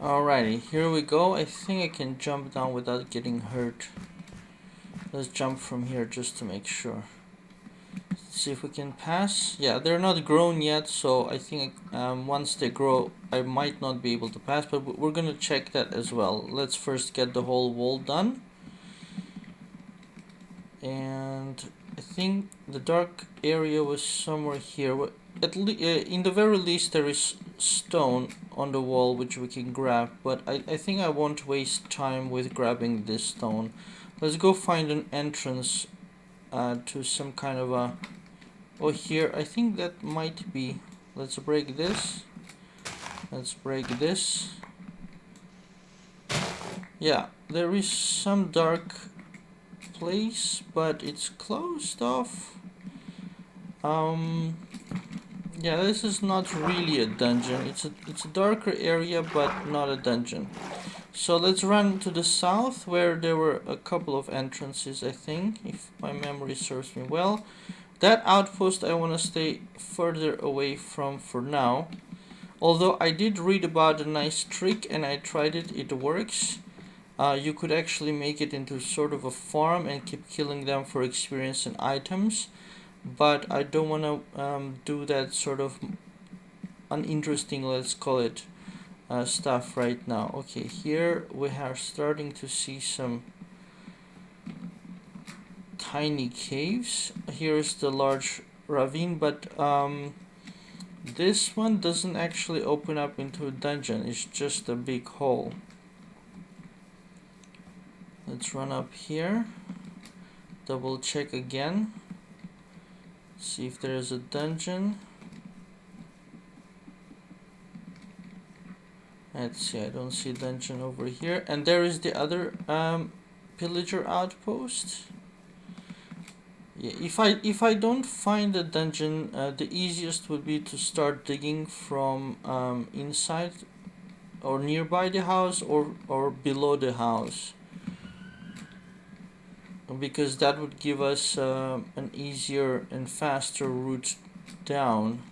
Alrighty, here we go. I think I can jump down without getting hurt. Let's jump from here just to make sure. See if we can pass. Yeah, they're not grown yet, so I think once they grow, I might not be able to pass, but we're gonna check that as well. Let's first get the whole wall done. And I think the dark area was somewhere here. In the very least, there is stone on the wall which we can grab, but I think I won't waste time with grabbing this stone. Let's go find an entrance to some kind of a... Oh, here, I think that might be... Let's break this. Let's break this. Yeah, there is some dark place, but it's closed off. Yeah, this is not really a dungeon. It's a darker area, but not a dungeon. So let's run to the south, where there were a couple of entrances, I think, if my memory serves me well. That outpost I want to stay further away from for now. Although I did read about a nice trick and I tried it, it works. You could actually make it into sort of a farm and keep killing them for experience and items. But I don't want to do that sort of uninteresting, let's call it, stuff right now. Okay, here we are starting to see some tiny caves. Here's the large ravine, but this one doesn't actually open up into a dungeon. It's just a big hole. Let's run up here, double check again, see if there's a dungeon. Let's see, I don't see a dungeon over here. And there is the other pillager outpost. Yeah, if I don't find a dungeon, the easiest would be to start digging from inside or nearby the house or below the house, because that would give us an easier and faster route down.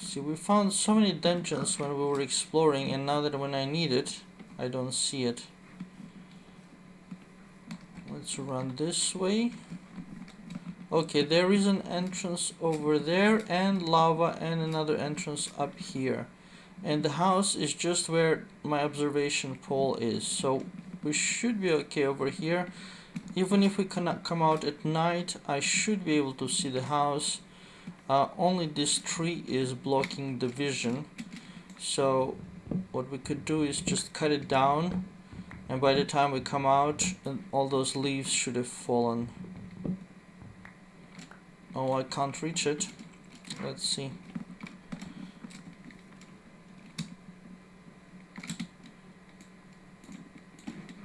See, we found so many dungeons when we were exploring, and now that when I need it, I don't see it. Let's run this way. Okay, there is an entrance over there, and lava, and another entrance up here. And the house is just where my observation pole is, so we should be okay over here. Even if we cannot come out at night, I should be able to see the house. Only this tree is blocking the vision, so what we could do is just cut it down, and by the time we come out, all those leaves should have fallen. Oh, I can't reach it. Let's see.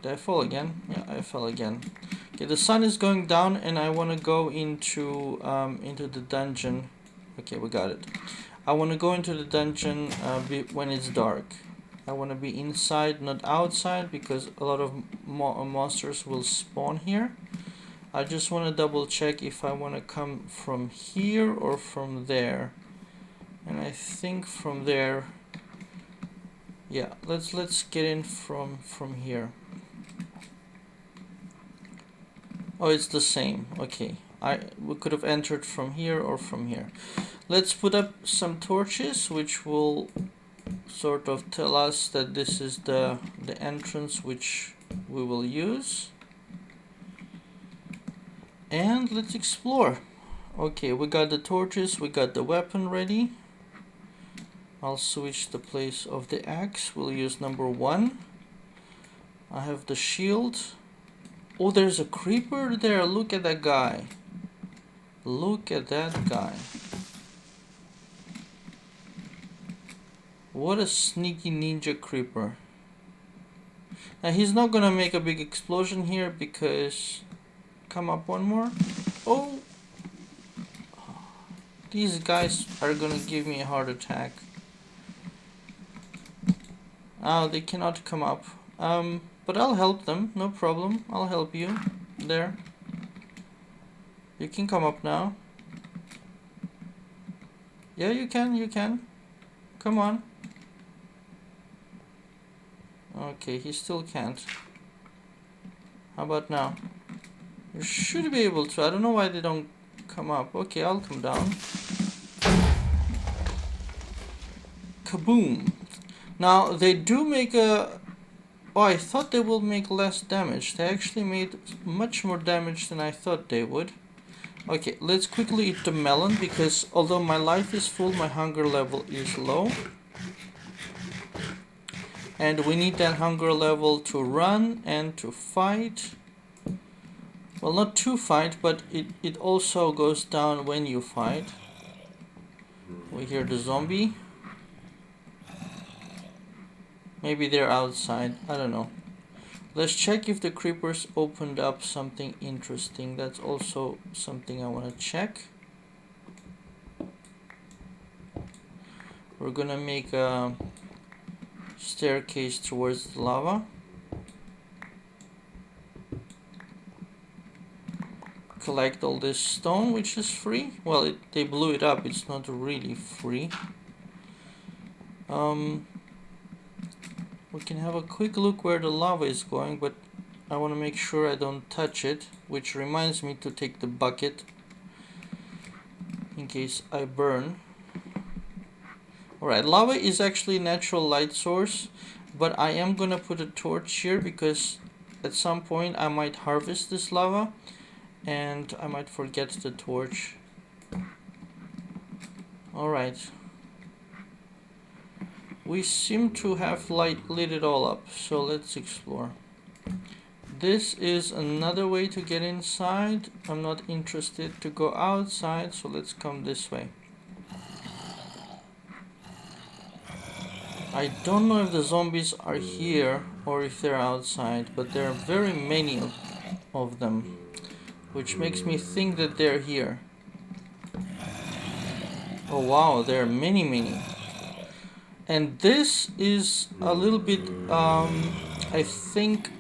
Did I fall again? Yeah, I fell again. Okay, the sun is going down, and I want to go into the dungeon. Okay, we got it. I want to go into the dungeon when it's dark. I want to be inside, not outside, because a lot of monsters will spawn here. I just want to double check if I want to come from here or from there. And I think from there. Yeah, let's get in from here. Oh, it's the same. Okay, we could have entered from here or from here. Let's put up some torches, which will sort of tell us that this is the entrance which we will use. And let's explore. Okay, we got the torches, we got the weapon ready. I'll switch the place of the axe. We'll use number 1. I have the shield. Oh, there's a creeper there. Look at that guy. Look at that guy. What a sneaky ninja creeper. Now he's not gonna make a big explosion here because... Come up one more. Oh! These guys are gonna give me a heart attack. Oh, they cannot come up. But I'll help them, no problem. I'll help you. There. You can come up now. Yeah, you can. Come on. Okay, he still can't. How about now? You should be able to. I don't know why they don't come up. Okay, I'll come down. Kaboom! Now, they do make a... Oh, I thought they will make less damage. They actually made much more damage than I thought they would. Okay, let's quickly eat the melon, because although my life is full, my hunger level is low. And we need that hunger level to run and to fight. Well, not to fight, but it also goes down when you fight. We hear the zombie. Maybe they're outside, I don't know. Let's check if the creepers opened up something interesting. That's also something I want to check. We're gonna make a staircase towards the lava. Collect all this stone, which is free. Well, they blew it up, it's not really free. We can have a quick look where the lava is going, but I want to make sure I don't touch it, which reminds me to take the bucket in case I burn. Alright, lava is actually a natural light source, but I am gonna put a torch here because at some point I might harvest this lava and I might forget the torch. Alright. We seem to have lit it all up, so let's explore. This is another way to get inside. I'm not interested to go outside, so let's come this way. I don't know if the zombies are here or if they're outside, but there are very many of them, which makes me think that they're here. Oh wow, there are many. And this is a little bit, I think,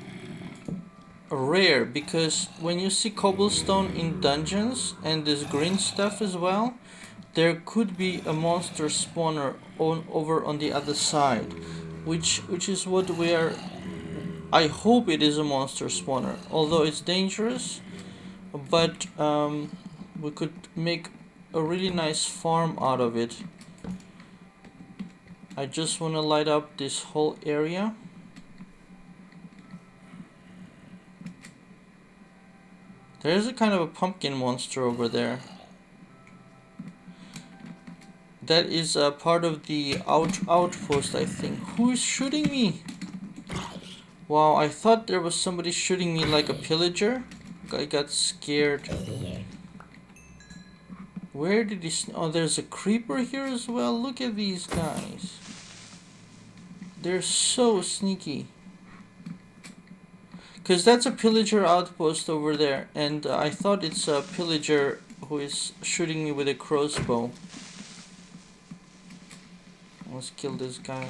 rare, because when you see cobblestone in dungeons and this green stuff as well, there could be a monster spawner over on the other side, which is what we are. I hope it is a monster spawner, although it's dangerous, but we could make a really nice farm out of it. I just want to light up this whole area. There's a kind of a pumpkin monster over there. That is a part of the outpost, I think. Who is shooting me? Wow, I thought there was somebody shooting me like a pillager. I got scared. Where did he... Oh, there's a creeper here as well. Look at these guys. They're so sneaky. Because that's a pillager outpost over there. And I thought it's a pillager who is shooting me with a crossbow. Let's kill this guy.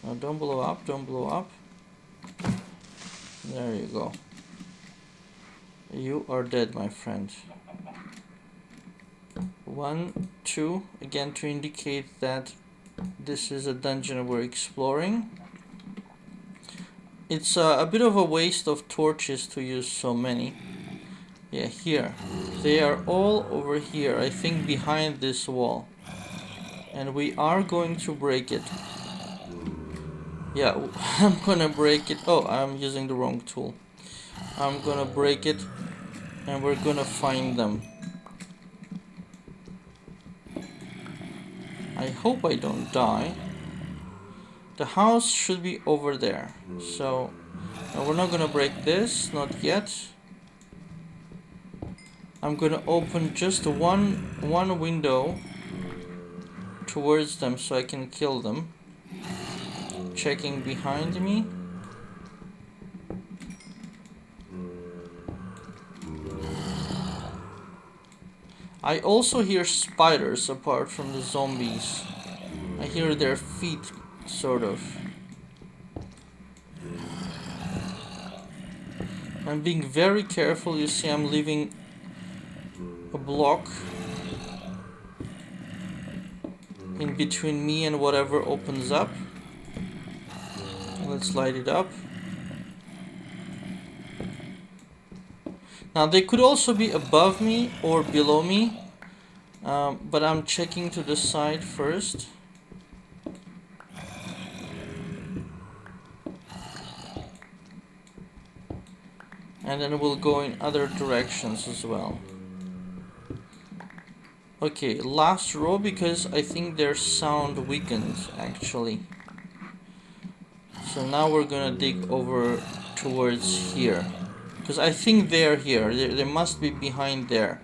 No, don't blow up, don't blow up. There you go. You are dead, my friend. 1, 2, again to indicate that this is a dungeon we're exploring. It's a bit of a waste of torches to use so many. Yeah, here. They are all over here, I think behind this wall. And we are going to break it. Yeah, I'm gonna break it. Oh, I'm using the wrong tool. I'm gonna break it and we're gonna find them. I hope I don't die. The house should be over there. So, we're not gonna break this, not yet. I'm gonna open just one window towards them so I can kill them. Checking behind me. I also hear spiders apart from the zombies. I hear their feet, sort of. I'm being very careful. You see, I'm leaving a block in between me and whatever opens up. Let's light it up. Now they could also be above me or below me, but I'm checking to the side first. And then we'll go in other directions as well. Okay, last row, because I think their sound weakened actually. So now we're gonna dig over towards here, because I think they're here. They must be behind there.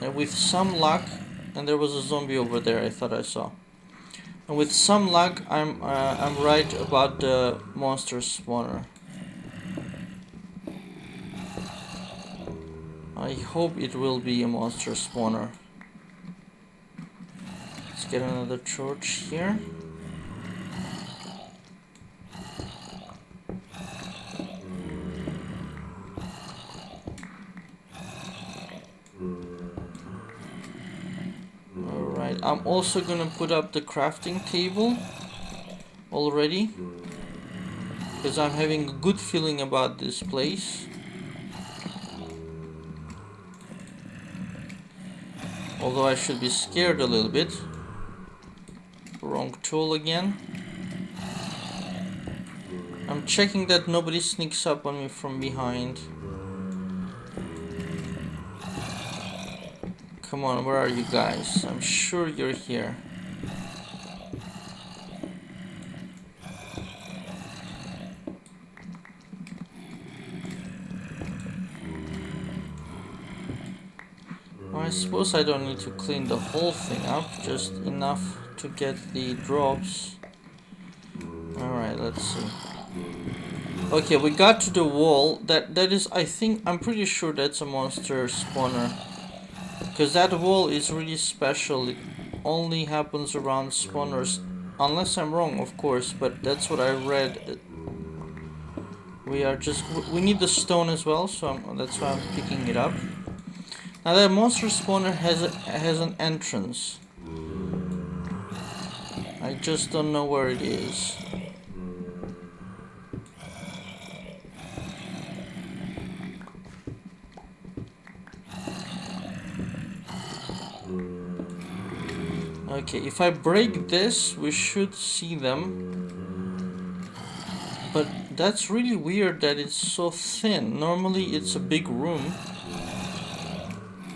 And with some luck, and there was a zombie over there I thought I saw. And with some luck, I'm right about the monster spawner. I hope it will be a monster spawner. Let's get another torch here. Alright, I'm also gonna put up the crafting table already, because I'm having a good feeling about this place. Although I should be scared a little bit. Wrong tool again. I'm checking that nobody sneaks up on me from behind. Come on, where are you guys? I'm sure you're here. Well, I suppose I don't need to clean the whole thing up, just enough to get the drops. Alright, let's see. Okay, we got to the wall. That is, I think, I'm pretty sure that's a monster spawner. Because that wall is really special. It only happens around spawners. Unless I'm wrong, of course, but that's what I read. We need the stone as well, so that's why I'm picking it up. Now that monster spawner has an entrance. I just don't know where it is. Okay, if I break this, we should see them. But that's really weird that it's so thin. Normally it's a big room.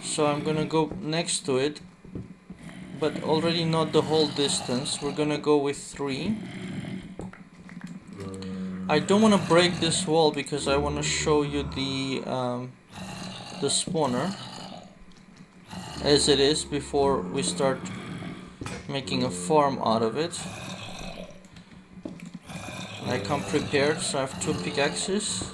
So I'm gonna go next to it. But already not the whole distance. We're gonna go with 3. I don't want to break this wall because I want to show you the spawner as it is before we start making a farm out of it. I come prepared, so I have 2 pickaxes.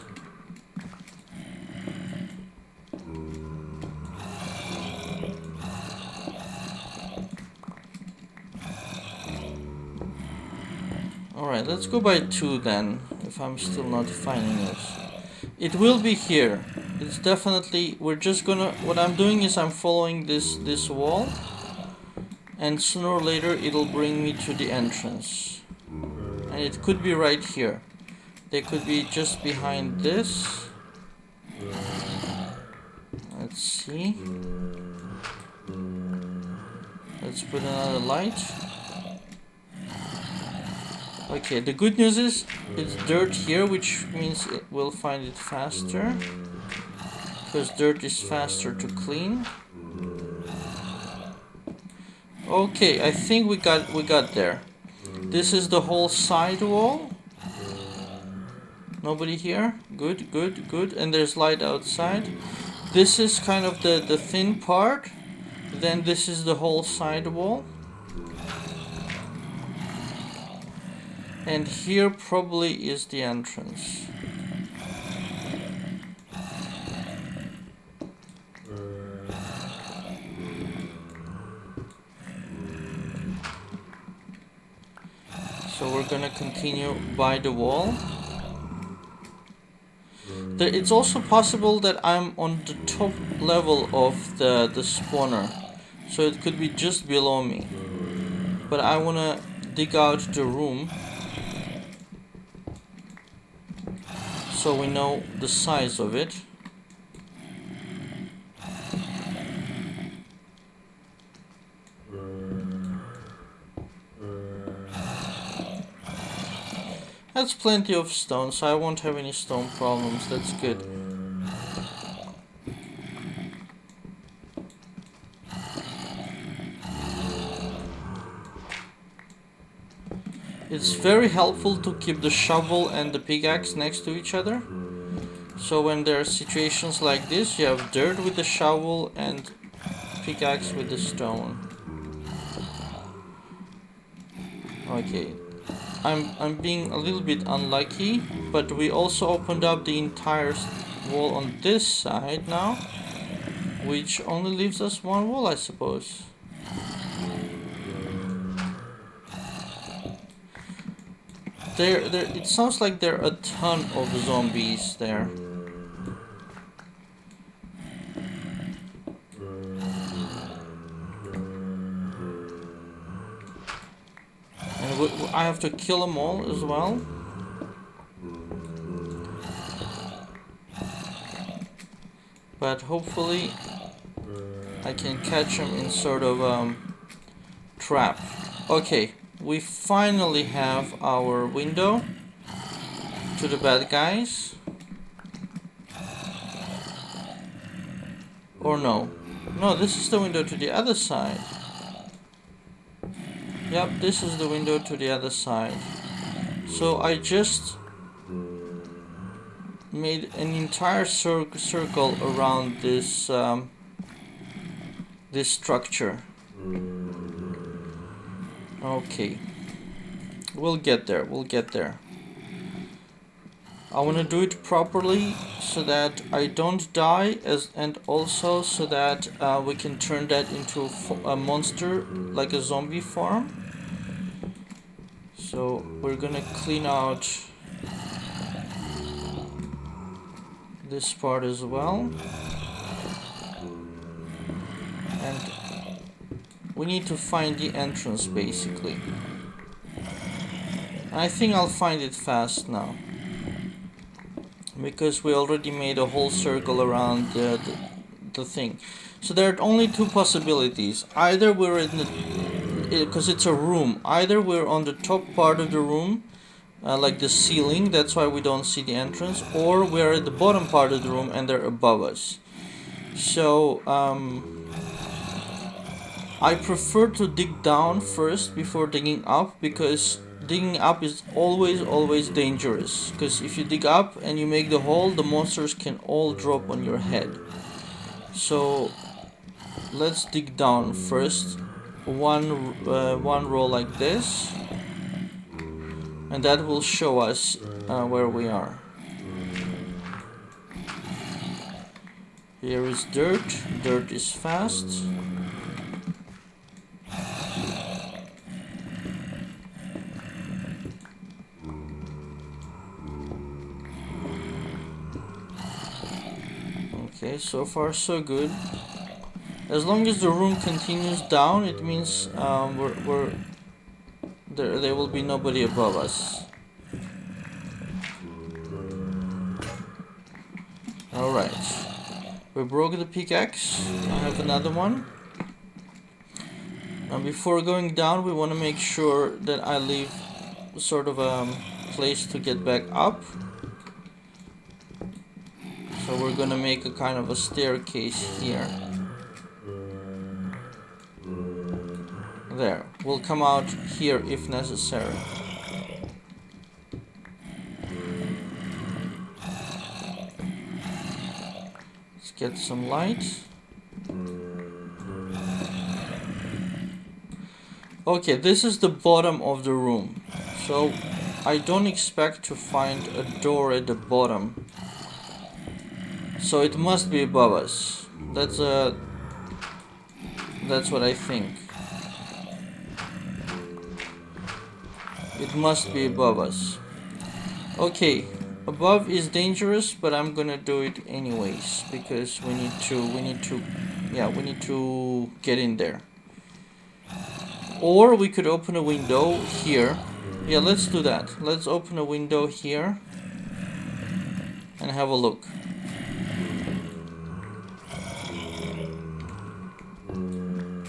Alright, let's go by 2 then, if I'm still not finding it. It will be here. It's definitely, what I'm doing is I'm following this wall. And sooner or later it'll bring me to the entrance. And it could be right here. They could be just behind this. Let's see. Let's put another light. Okay, the good news is it's dirt here, which means it will find it faster. Because dirt is faster to clean. Okay, I think we got there. This is the whole side wall. Nobody here. Good, good, good. And there's light outside. This is kind of the thin part. Then this is the whole side wall. And here probably is the entrance. So we're gonna continue by the wall. It's also possible that I'm on the top level of the spawner. So it could be just below me. But I wanna dig out the room so we know the size of it. That's plenty of stone, so I won't have any stone problems. That's good. It's very helpful to keep the shovel and the pickaxe next to each other. So when there are situations like this, you have dirt with the shovel and pickaxe with the stone. Okay. I'm being a little bit unlucky, but we also opened up the entire wall on this side now, which only leaves us one wall, I suppose. It sounds like there are a ton of zombies there. And I have to kill them all as well. But hopefully I can catch them in sort of trap. Okay, we finally have our window to the bad guys. Or no. No, this is the window to the other side. Yep, this is the window to the other side. So I just made an entire circle around this this structure. Okay, we'll get there. We'll get there. I want to do it properly so that I don't die, and also so that we can turn that into a monster, like a zombie farm. So we're gonna clean out this part as well, and we need to find the entrance basically. I think I'll find it fast now, because we already made a whole circle around the thing. So there are only two possibilities. Either we're in the, because it's a room, either we're on the top part of the room, like the ceiling, that's why we don't see the entrance, or we're at the bottom part of the room and they're above us. So I prefer to dig down first before digging up, because digging up is always dangerous, because if you dig up and you make the hole, the monsters can all drop on your head. So let's dig down first, one row like this, and that will show us where we are. Here is dirt. Dirt is fast. Okay, so far so good. As long as the room continues down, it means there will be nobody above us. Alright, we broke the pickaxe. I have another one. Now before going down, we want to make sure that I leave sort of a place to get back up. So we're gonna make a kind of a staircase here. There, we'll come out here if necessary. Let's get some light. Okay, this is the bottom of the room. So I don't expect to find a door at the bottom. So it must be above us. That's what I think. It must be above us. Okay, above is dangerous, but I'm gonna do it anyways, because we need to get in there. Or we could open a window here. Yeah, let's do that. Let's open a window here. and have a look.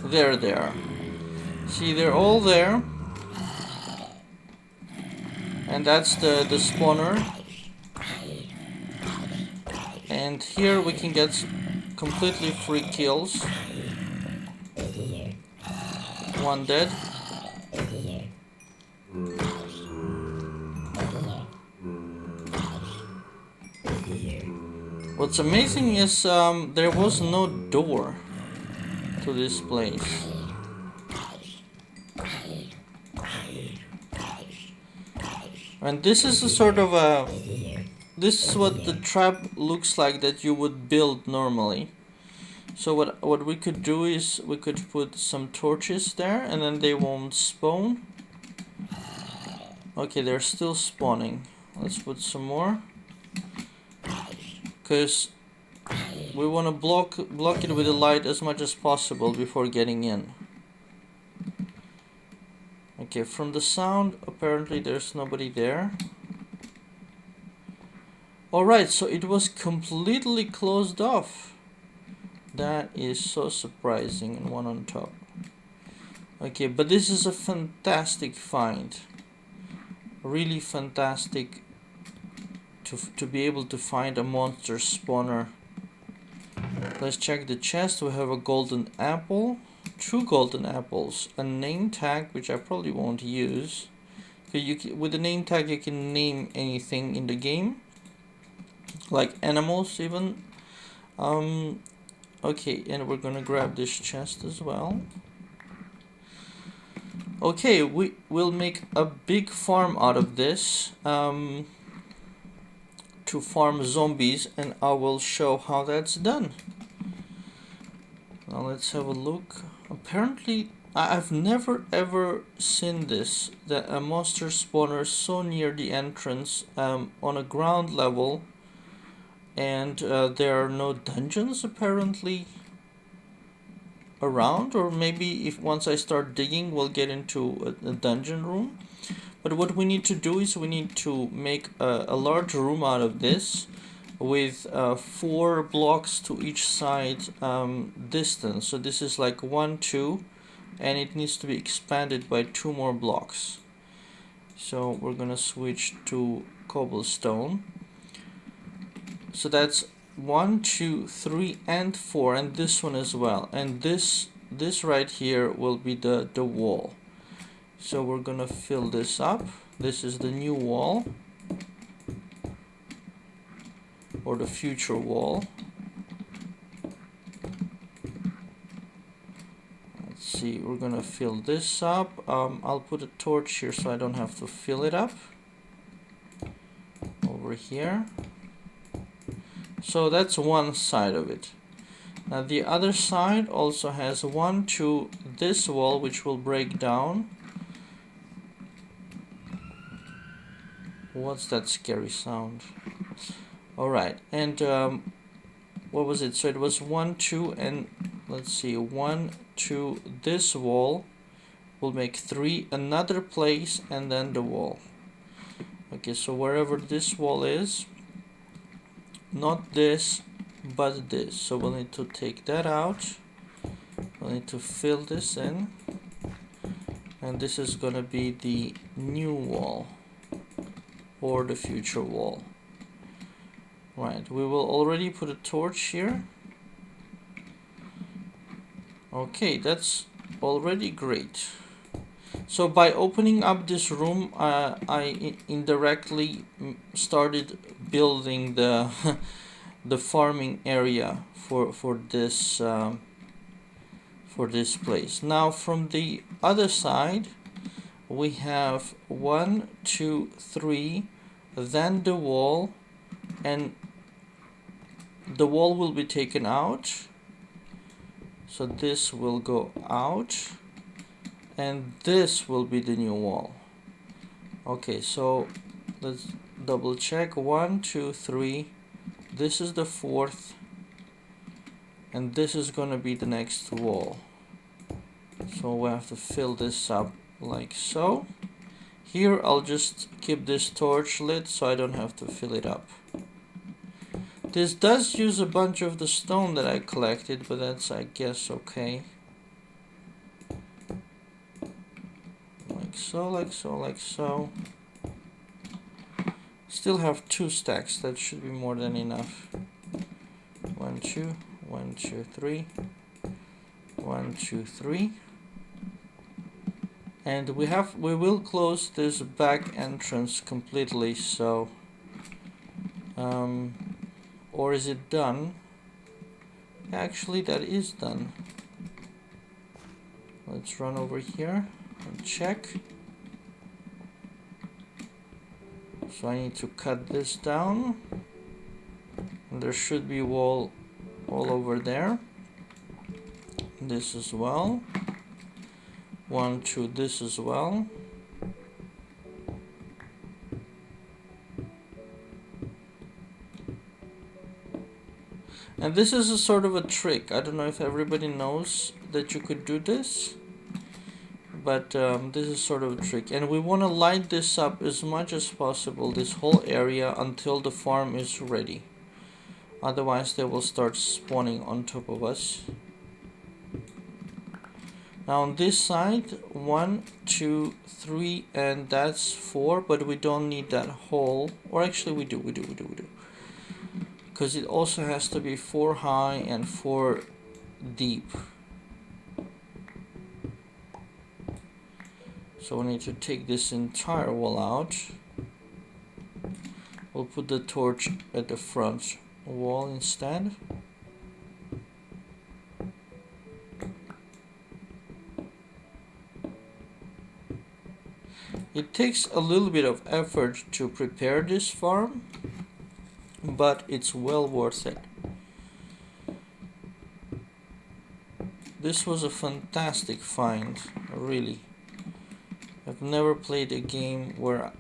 There they are. See, they're all there. And that's the spawner. And here we can get completely free kills. One dead. What's amazing is there was no door to this place. And this is a sort of a... This is what the trap looks like that you would build normally. So what we could do is we could put some torches there and then they won't spawn. Okay, they're still spawning. Let's put some more. Because we want to block it with the light as much as possible before getting in. Okay, from the sound, apparently there's nobody there. Alright, so it was completely closed off. That is so surprising, and one on top. Okay, but this is a fantastic find. Really fantastic to be able to find a monster spawner. Let's check the chest. We have a golden apple. 2 golden apples. A name tag, which I probably won't use. With the name tag you can name anything in the game. Like animals even. Okay, and we're gonna grab this chest as well. Okay, we will make a big farm out of this to farm zombies, and I will show how that's done. Now let's have a look. Apparently, I've never ever seen this, that a monster spawner so near the entrance on a ground level, and there are no dungeons apparently around, or maybe if once I start digging we'll get into a dungeon room. But what we need to do is we need to make a large room out of this with 4 blocks to each side distance. So this is like 1, 2, and it needs to be expanded by 2 more blocks. So we're gonna switch to cobblestone. So that's 1, 2, 3, and 4, and this one as well. And this right here will be the wall. So we're gonna fill this up. This is the new wall, or the future wall. Let's see, we're gonna fill this up. I'll put a torch here so I don't have to fill it up. Over here. So that's one side of it. Now the other side also has 1 to this wall, which will break down. What's that scary sound? Alright, and what was it? So it was 1, 2, and let's see, 1, 2, this wall will make 3, another place, and then the wall. Okay, so wherever this wall is, not this, but this. So we'll need to take that out. We'll need to fill this in. And this is gonna be the new wall, or the future wall. Right, we will already put a torch here. Okay, that's already great. So by opening up this room, I indirectly started building the the farming area for this place. Now from the other side, we have 1, 2, 3, then the wall, and the wall will be taken out. So this will go out, and this will be the new wall. Okay, so let's double check. 1, 2, 3. This is the 4th, and this is gonna be the next wall. So we have to fill this up like so. Here I'll just keep this torch lit so I don't have to fill it up. This does use a bunch of the stone that I collected, but that's, I guess, okay. Like so, like so, like so. Still have 2 stacks, that should be more than enough. 1, 2, 1, 2, 3. 1, 2, 3. And we will close this back entrance completely, so or is it done? Actually, that is done. Let's run over here and check. So I need to cut this down. And there should be wall all over there. This as well. 1, 2, this as well. And this is a sort of a trick. I don't know if everybody knows that you could do this, but this is sort of a trick. And we want to light this up as much as possible, this whole area, until the farm is ready. Otherwise they will start spawning on top of us. Now on this side, 1, 2, 3, and that's 4, but we don't need that whole, or actually we do. Because it also has to be 4 high and 4 deep. So we need to take this entire wall out. We'll put the torch at the front wall instead. It takes a little bit of effort to prepare this farm, but it's well worth it. This was a fantastic find, really. I've never played a game where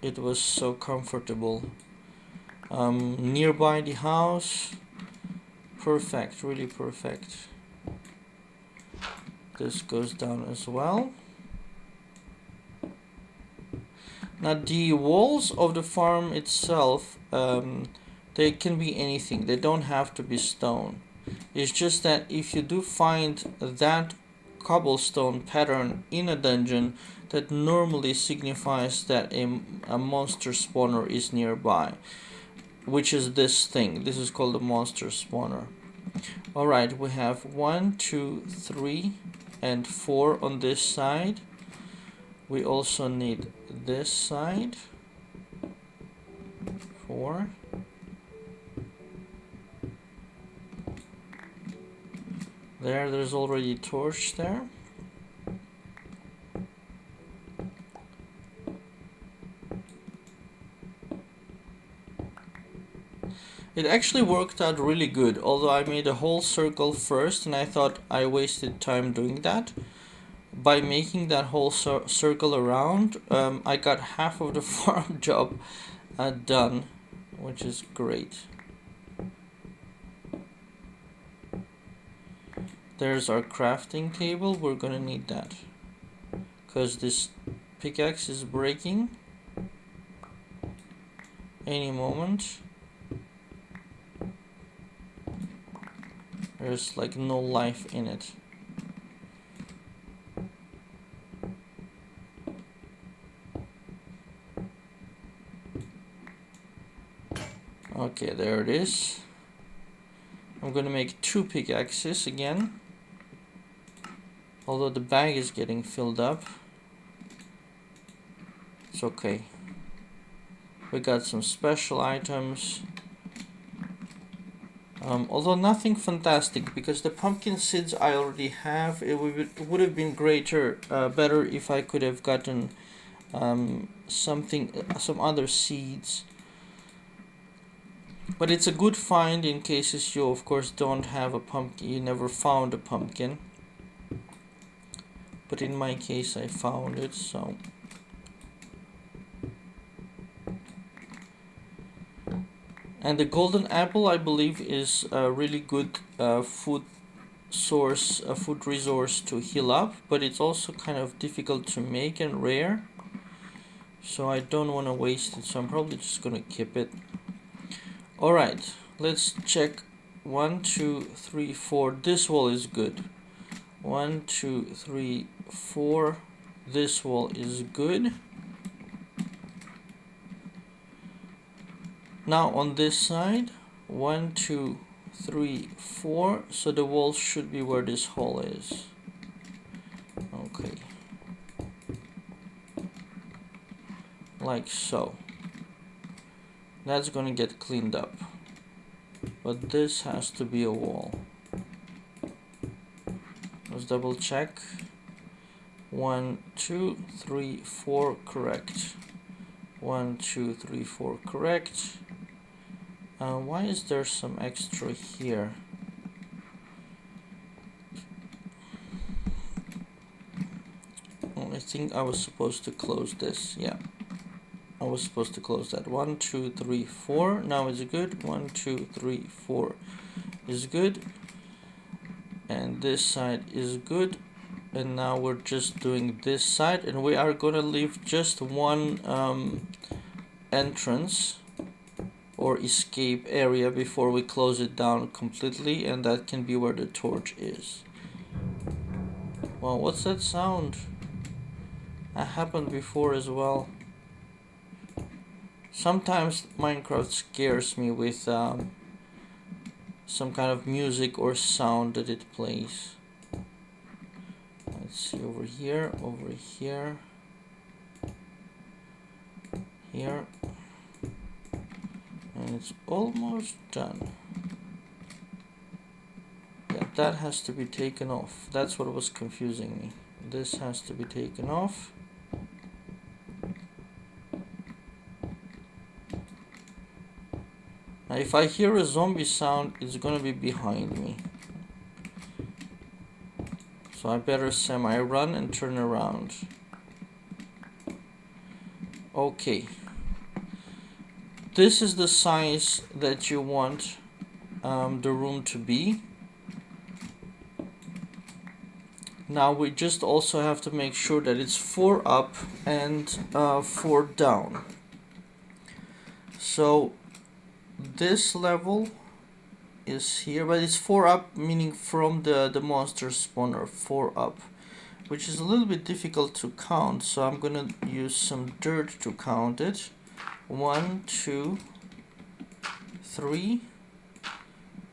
it was so comfortable. Nearby the house, perfect, really perfect. This goes down as well. Now the walls of the farm itself, they can be anything. They don't have to be stone. It's just that if you do find that cobblestone pattern in a dungeon, that normally signifies that a monster spawner is nearby, which is this thing. This is called a monster spawner. Alright, we have 1, 2, 3, and 4 on this side. We also need this side. 4. There's already a torch there. It actually worked out really good, although I made a whole circle first and I thought I wasted time doing that. By making that whole circle around, I got half of the farm job done, which is great. There's our crafting table. We're gonna need that because this pickaxe is breaking any moment. There's like no life in it. Okay, there it is. I'm gonna make 2 pickaxes again, although the bag is getting filled up. It's okay. We got some special items, although nothing fantastic, because the pumpkin seeds I already have. It would have been better if I could have gotten some other seeds. But it's a good find in cases you, of course, don't have a pumpkin. You never found a pumpkin. But in my case, I found it, so. And the golden apple, I believe, is a really good food resource to heal up. But it's also kind of difficult to make and rare. So I don't want to waste it, so I'm probably just going to keep it. Alright, let's check 1, 2, 3, 4. This wall is good. 1, 2, 3, 4. This wall is good. Now on this side, 1, 2, 3, 4. So the wall should be where this hole is. Okay. Like so. That's gonna get cleaned up. But this has to be a wall. Let's double check. 1, 2, 3, 4, correct. 1, 2, 3, 4, correct. Why is there some extra here? Oh, I think I was supposed to close this. Yeah, I was supposed to close that. 1, 2, 3, 4. Now it's good. 1, 2, 3, 4 is good. And this side is good. And now we're just doing this side, and we are gonna leave just one entrance or escape area before we close it down completely, and that can be where the torch is. Well, what's that sound? That happened before as well. Sometimes Minecraft scares me with some kind of music or sound that it plays. Let's see, over here, here, and it's almost done. Yeah, that has to be taken off. That's what was confusing me. This has to be taken off. Now if I hear a zombie sound, it's gonna be behind me. So I better semi-run and turn around. Okay. This is the size that you want the room to be. Now we just also have to make sure that it's 4 up and 4 down. So this level is here, but it's 4 up, meaning from the monster spawner, 4 up, which is a little bit difficult to count, so I'm gonna use some dirt to count it. 1, 2, 3,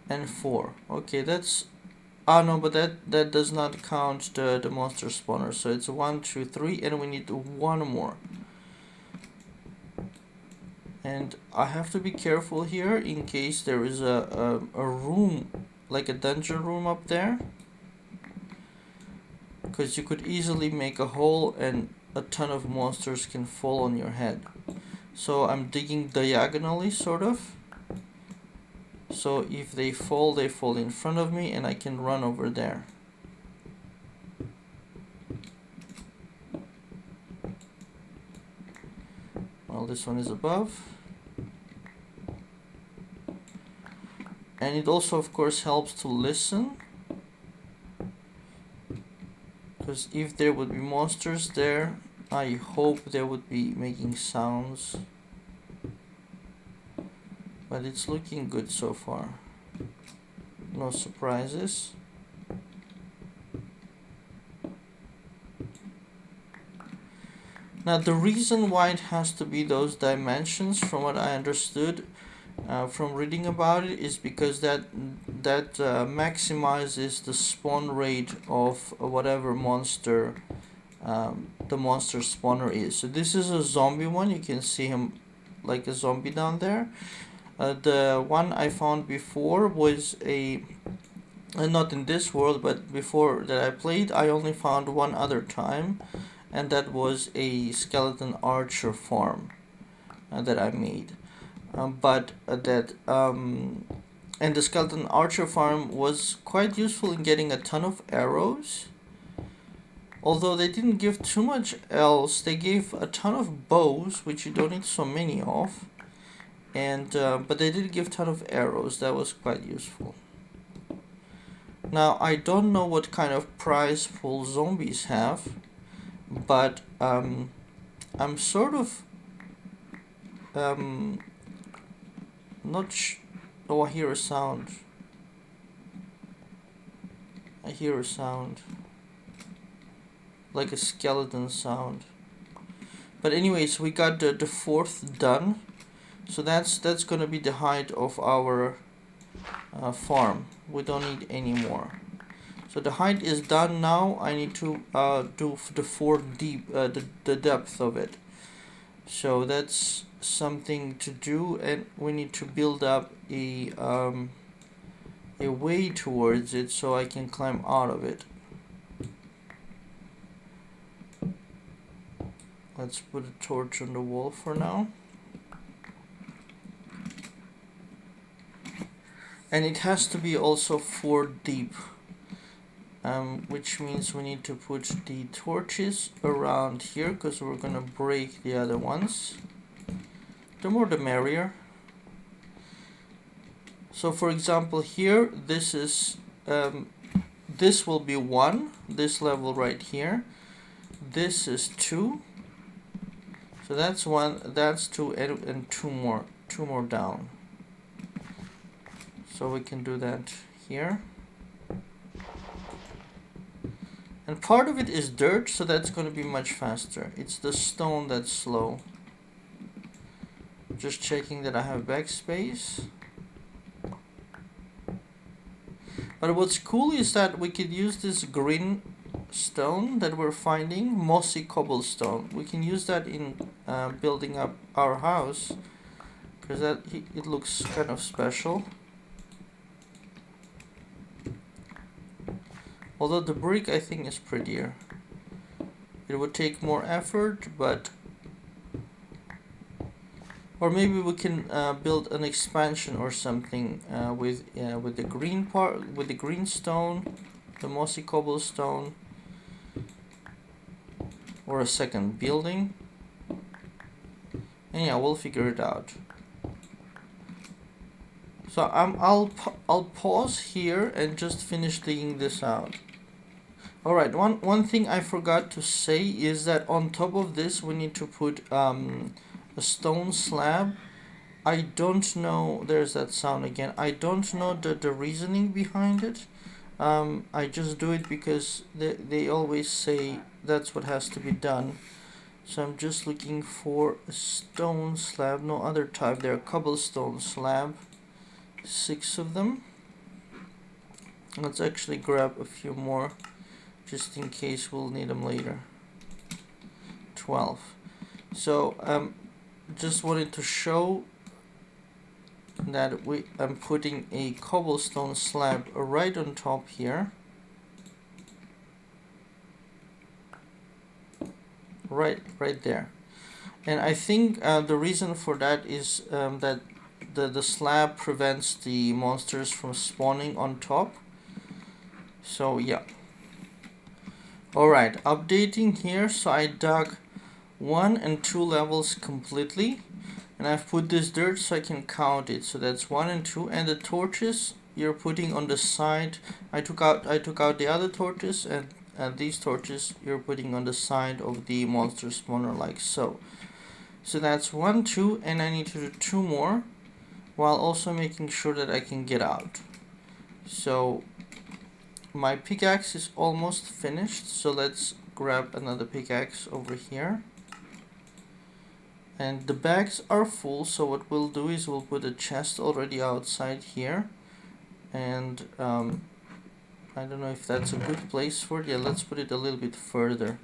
and 4. Okay, that's no, but that does not count the monster spawner, so it's 1, 2, 3, and we need 1 more. And I have to be careful here in case there is a room, like a dungeon room up there, because you could easily make a hole and a ton of monsters can fall on your head. So I'm digging diagonally, sort of, so if they fall in front of me and I can run over there. Well, this one is above. And it also, of course, helps to listen, because if there would be monsters there, I hope they would be making sounds. But it's looking good so far. No surprises. Now the reason why it has to be those dimensions, from what I understood from reading about it, is because that maximizes the spawn rate of whatever monster the monster spawner is. So this is a zombie one. You can see him like a zombie down there. The one I found before was not in this world, but before that I played, I only found one other time, and that was a skeleton archer farm that I made. And the skeleton archer farm was quite useful in getting a ton of arrows. Although they didn't give too much else, they gave a ton of bows, which you don't need so many of. And but they did give a ton of arrows. That was quite useful. Now I don't know what kind of prize pool zombies have, but I'm sort of not Oh, I hear a sound. I hear a sound. Like a skeleton sound. But anyways, we got the fourth done. So that's gonna be the height of our farm. We don't need any more. So the height is done now. I need to do the the depth of it. So that's something to do, and we need to build up a way towards it so I can climb out of it. Let's put a torch on the wall for now. And it has to be also 4 deep, which means we need to put the torches around here because we're gonna break the other ones. The more the merrier. So for example here, this is this will be 1, this level right here. This is 2. So that's 1, that's 2, and 2 more down. So we can do that here. And part of it is dirt, so that's going to be much faster. It's the stone that's slow. Just checking that I have backspace. But what's cool is that we could use this green stone that we're finding, mossy cobblestone. We can use that in building up our house, because it looks kind of special. Although the brick I think is prettier. It would take more effort, but or maybe we can build an expansion or something with the green part, with the green stone, the mossy cobblestone, or a second building. And yeah, we'll figure it out. So I'll pause here and just finish digging this out. All right, one thing I forgot to say is that on top of this we need to put a stone slab. I don't know, there's that sound again. I don't know the reasoning behind it. I just do it because they always say that's what has to be done. So I'm just looking for a stone slab, no other type. They're cobblestone slab, 6 of them. Let's actually grab a few more just in case we'll need them later. 12. So just wanted to show that I'm putting a cobblestone slab right on top here, right there. And I think the reason for that is that the slab prevents the monsters from spawning on top. So yeah. Alright, updating here. So I dug 1 and 2 levels completely, and I've put this dirt so I can count it. So that's 1 and 2, and the torches you're putting on the side. I took out the other torches, and these torches you're putting on the side of the monster spawner, like so. So that's 1, 2, and I need to do 2 more, while also making sure that I can get out. So my pickaxe is almost finished, so let's grab another pickaxe over here. And the bags are full, so what we'll do is we'll put a chest already outside here. And I don't know if that's a good place for it. Yeah, let's put it a little bit further.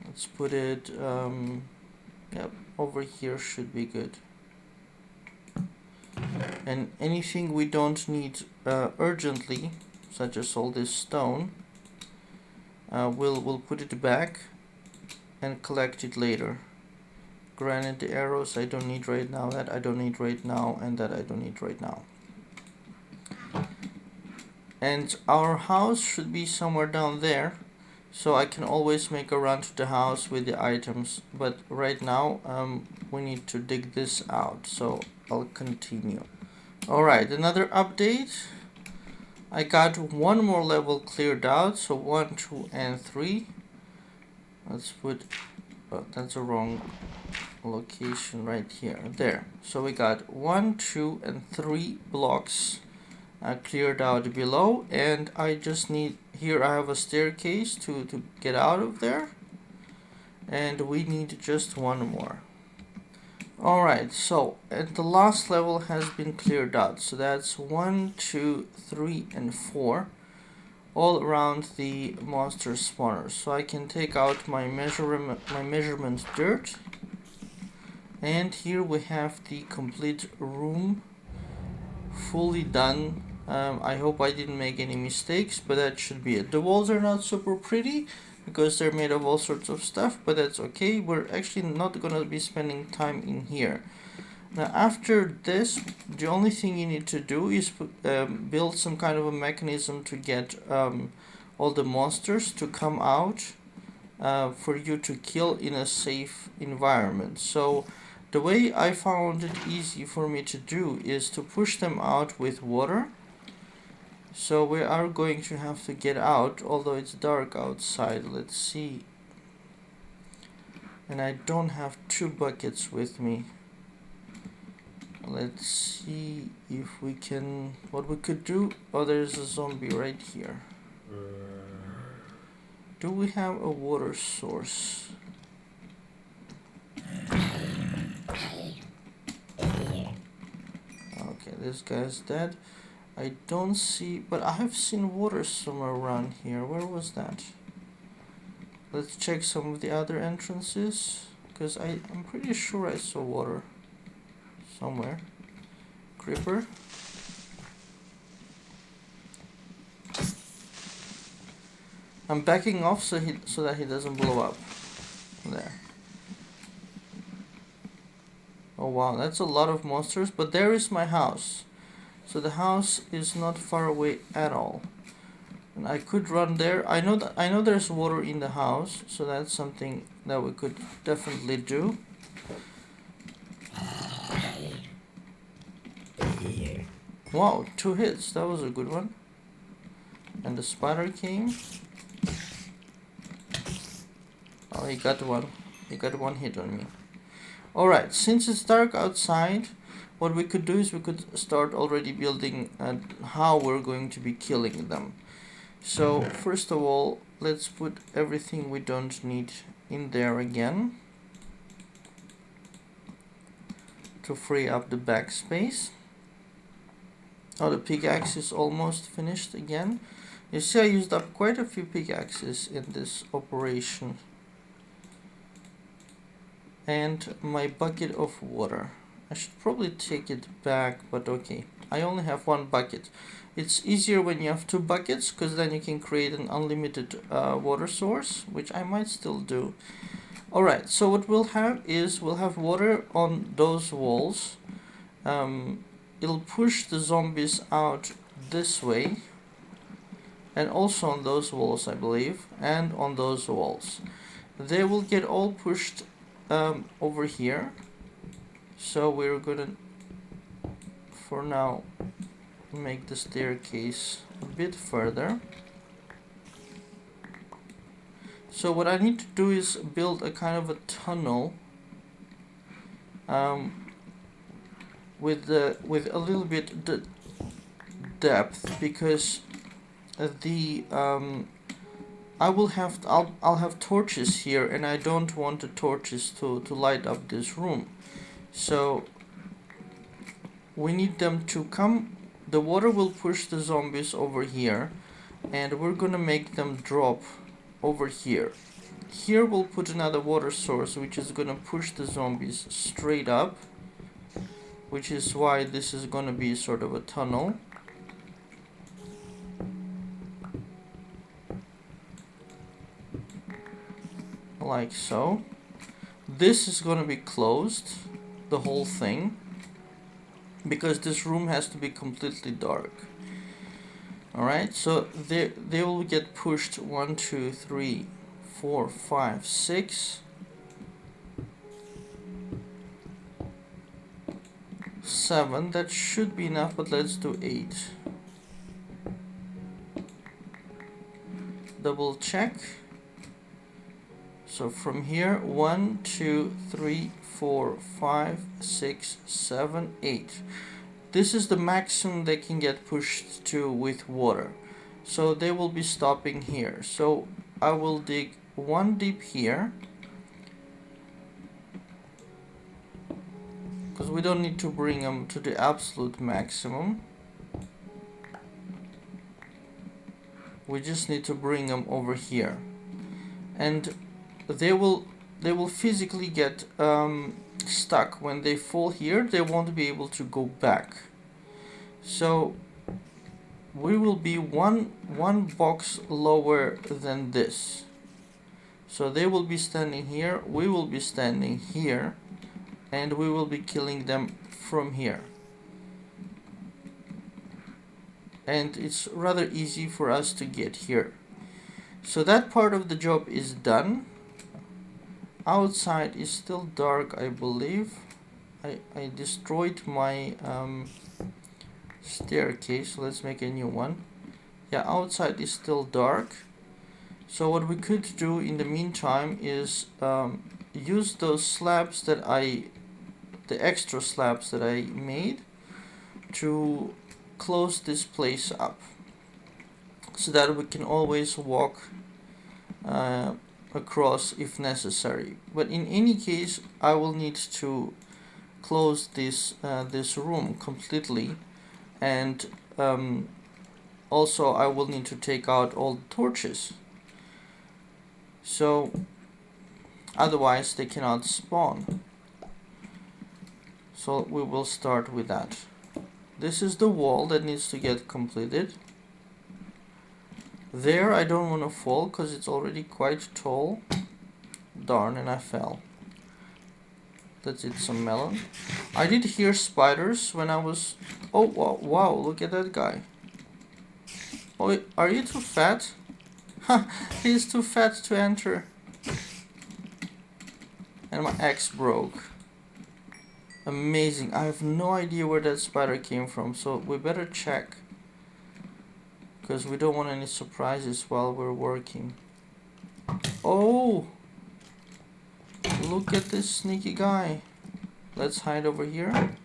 Let's put it, yep, over here should be good. And anything we don't need urgently, such as all this stone, we'll put it back and collect it later. Granted, the arrows I don't need right now, that I don't need right now, and that I don't need right now. And our house should be somewhere down there, so I can always make a run to the house with the items. But right now we need to dig this out, so I'll continue. Alright, another update. I got 1 more level cleared out, so 1, 2, and 3. Let's put, oh, that's a wrong location right here. There. So we got 1, 2, and 3 blocks cleared out below, and I just need, here I have a staircase to get out of there, and we need just one more. Alright, so and the last level has been cleared out, so that's 1, 2, 3, and 4 all around the monster spawner. So I can take out my measurement dirt, and here we have the complete room fully done. I hope I didn't make any mistakes, but that should be it. The walls are not super pretty because they're made of all sorts of stuff, but that's okay. We're actually not gonna be spending time in here. Now after this, the only thing you need to do is build some kind of a mechanism to get all the monsters to come out for you to kill in a safe environment. So the way I found it easy for me to do is to push them out with water. So we are going to have to get out, although it's dark outside. Let's see. And I don't have 2 buckets with me. Let's see if we can, what we could do. Oh, there's a zombie right here. Do we have a water source? Okay, this guy's dead. I don't see, but I have seen water somewhere around here. Where was that? Let's check some of the other entrances, because I'm pretty sure I saw water somewhere. Creeper. I'm backing off so that he doesn't blow up. There. Oh wow, that's a lot of monsters, but there is my house. So the house is not far away at all. And I could run there. I know there's water in the house, so that's something that we could definitely do. Wow, 2 hits. That was a good one. And the spider came. Oh, he got one. He got 1 hit on me. Alright, since it's dark outside, what we could do is we could start already building how we're going to be killing them. So first of all, let's put everything we don't need in there again to free up the backspace. Oh, the pickaxe is almost finished again. You see, I used up quite a few pickaxes in this operation. And my bucket of water. I should probably take it back, but okay. I only have 1 bucket. It's easier when you have 2 buckets, because then you can create an unlimited water source, which I might still do. Alright, so what we'll have is we'll have water on those walls. It'll push the zombies out this way. And also on those walls, I believe. And on those walls. They will get all pushed over here. So we're gonna, for now, make the staircase a bit further. So what I need to do is build a kind of a tunnel with a little bit depth, because I'll have torches here, and I don't want the torches to light up this room. So we need them to come. The water will push the zombies over here, and we're gonna make them drop over here. Here we'll put another water source, which is gonna push the zombies straight up, which is why this is gonna be sort of a tunnel. Like so. This is gonna be closed, the whole thing, because this room has to be completely dark. Alright, so they will get pushed 1, 2, 3, 4, 5, 6, 7. That should be enough, but let's do 8. Double check. So from here, 1, 2, 3, 4, 5, 6, 7, 8. This is the maximum they can get pushed to with water. So they will be stopping here. So I will dig one deep here, because we don't need to bring them to the absolute maximum. We just need to bring them over here, and they will physically get stuck. When they fall here, they won't be able to go back. So we will be one box lower than this. So they will be standing here, we will be standing here, and we will be killing them from here. And it's rather easy for us to get here. So that part of the job is done. Outside is still dark, I believe. I destroyed my staircase. Let's make a new one. Yeah, outside is still dark. So what we could do in the meantime is use those slabs that the extra slabs that I made to close this place up, so that we can always walk across if necessary. But in any case, I will need to close this room completely, and also I will need to take out all the torches, so otherwise they cannot spawn. So we will start with that. This is the wall that needs to get completed. There I don't want to fall because it's already quite tall. Darn, and I fell. Let's eat some melon. I did hear spiders when I was... Oh, wow, wow, look at that guy. Oh, are you too fat? Ha, he's too fat to enter. And my axe broke. Amazing. I have no idea where that spider came from, so we better check, because we don't want any surprises while we're working. Oh! Look at this sneaky guy. Let's hide over here.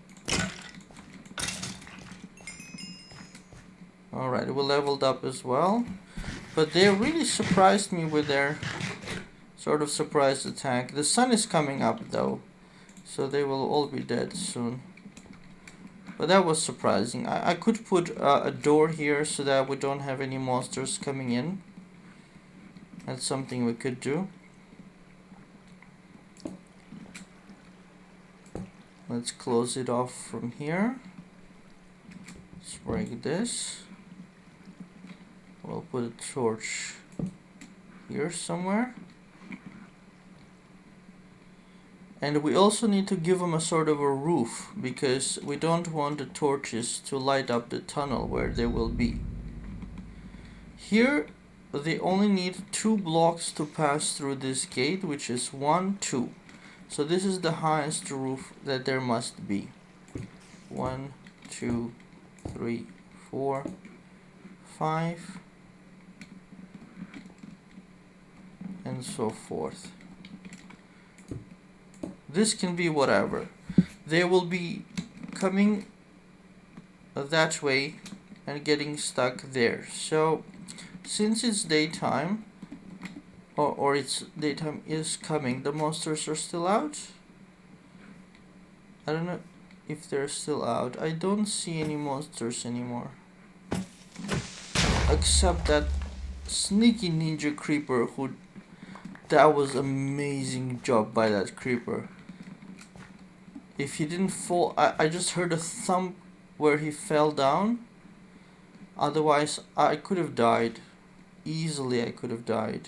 Alright, we leveled up as well. But they really surprised me with their sort of surprise attack. The sun is coming up though, so they will all be dead soon. But that was surprising. I could put a door here so that we don't have any monsters coming in. That's something we could do. Let's close it off from here. Let's break this. We'll put a torch here somewhere. And we also need to give them a sort of a roof, because we don't want the torches to light up the tunnel where they will be. Here they only need 2 blocks to pass through this gate, which is 1, 2. So this is the highest roof that there must be. 1, 2, 3, 4, 5, and so forth. This can be whatever. They will be coming that way and getting stuck there. So since it's daytime, or it's daytime is coming, the monsters are still out. I don't know if they're still out. I don't see any monsters anymore, except that sneaky ninja creeper who... That was amazing job by that creeper. If he didn't fall, I just heard a thump where he fell down. Otherwise I could have died. Easily I could have died.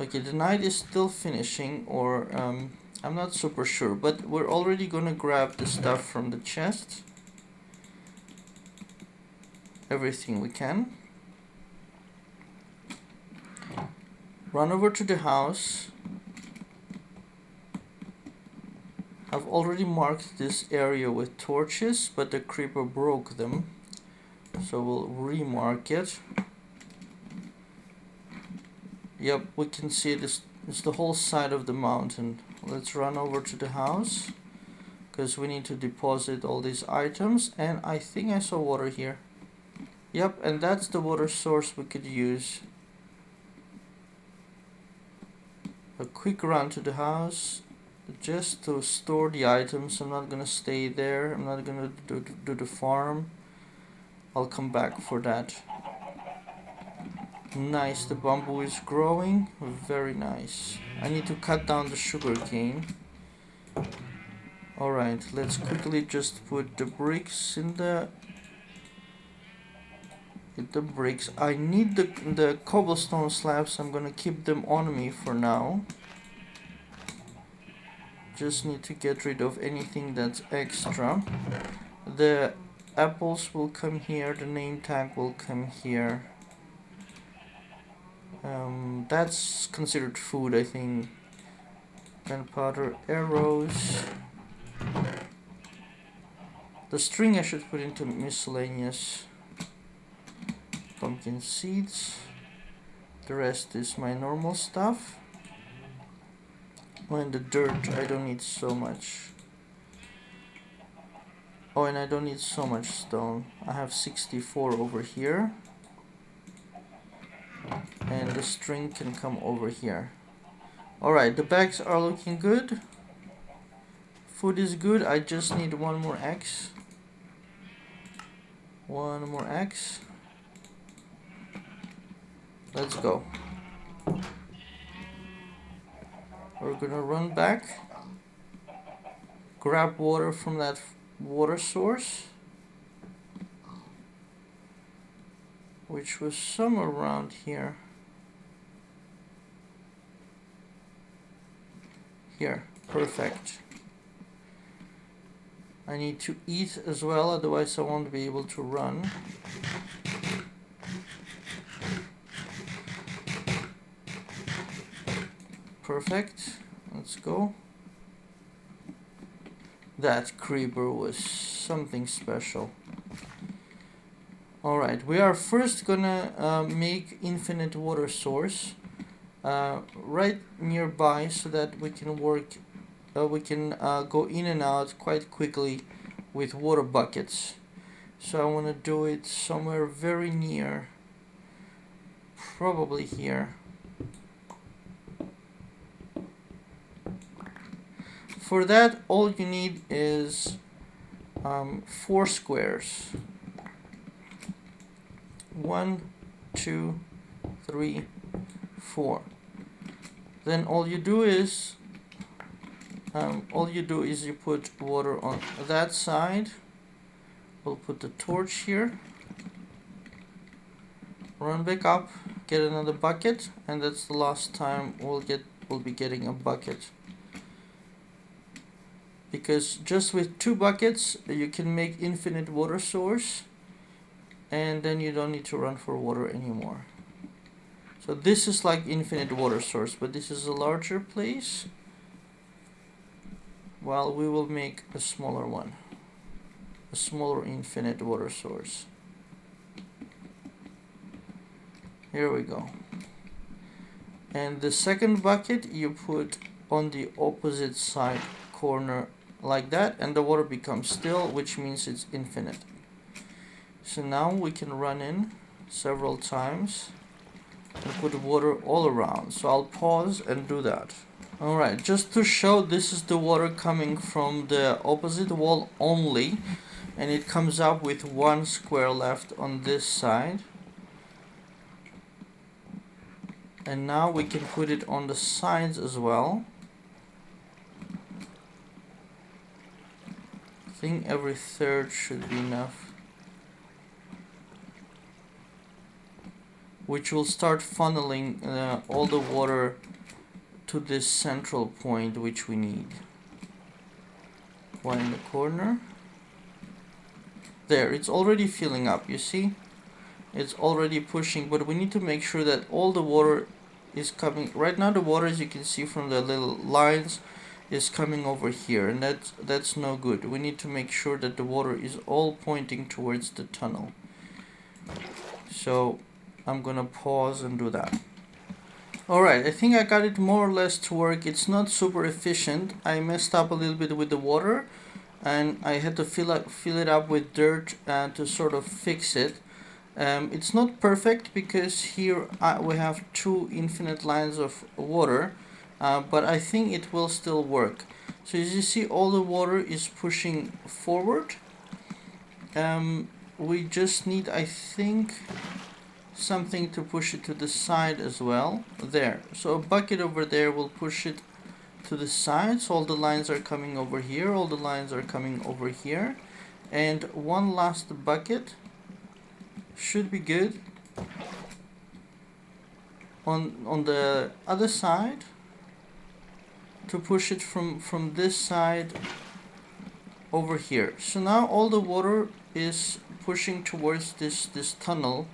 Okay, the night is still finishing, or I'm not super sure, but we're already gonna grab the stuff from the chest. Everything we can. Run over to the house. I've already marked this area with torches, but the creeper broke them. So we'll remark it. Yep, we can see it is it's the whole side of the mountain. Let's run over to the house because we need to deposit all these items, and I think I saw water here. Yep, and that's the water source we could use. A quick run to the house just to store the items. I'm not gonna stay there. I'm not gonna do the farm. I'll come back for that. Nice, the bamboo is growing. Very nice. I need to cut down the sugar cane. Alright, let's quickly just put the bricks in the bricks. I need the cobblestone slabs. I'm gonna keep them on me for now. Just need to get rid of anything that's extra. The apples will come here. The name tag will come here. That's considered food, I think. Gunpowder, arrows. The string I should put into miscellaneous. Pumpkin seeds. The rest is my normal stuff. Oh, and the dirt, I don't need so much. Oh, and I don't need so much stone. I have 64 over here. And the string can come over here. Alright, the bags are looking good. Food is good. I just need one more axe. One more axe. Let's go. We're gonna run back. Grab water from that water source, which was somewhere around here. Here, perfect. I need to eat as well, otherwise I won't be able to run. Perfect, let's go. That creeper was something special. Alright, we are first gonna make infinite water source right nearby so that we can work, go in and out quite quickly with water buckets. So I want to do it somewhere very near, probably here. For that, all you need is 4 squares. 1, 2, 3, 4. Then all you do is you put water on that side. We'll put the torch here. Run back up, get another bucket, and that's the last time we'll be getting a bucket. Because just with 2 buckets you can make infinite water source, and then you don't need to run for water anymore. So this is like infinite water source, but this is a larger place. While we will make a smaller one, a smaller infinite water source. Here we go. And the second bucket you put on the opposite side corner like that, and the water becomes still, which means it's infinite. So now we can run in several times and put water all around. So I'll pause and do that. Alright, just to show, this is the water coming from the opposite wall only, and it comes up with 1 square left on this side. And now we can put it on the sides as well. I think every third should be enough. Which will start funneling all the water to this central point which we need. One in the corner. There, it's already filling up, you see? It's already pushing, but we need to make sure that all the water is coming. Right now the water, as you can see from the little lines, is coming over here, and that's no good. We need to make sure that the water is all pointing towards the tunnel. So I'm gonna pause and do that. Alright, I think I got it more or less to work. It's not super efficient. I messed up a little bit with the water, and I had to fill it up with dirt to sort of fix it. It's not perfect because here we have two infinite lines of water, but I think it will still work. So as you see, all the water is pushing forward. We just need, I think, something to push it to the side as well. There. So a bucket over there will push it to the side. So all the lines are coming over here. All the lines are coming over here. And one last bucket should be good on the other side to push it from this side over here. So now all the water is pushing towards this tunnel.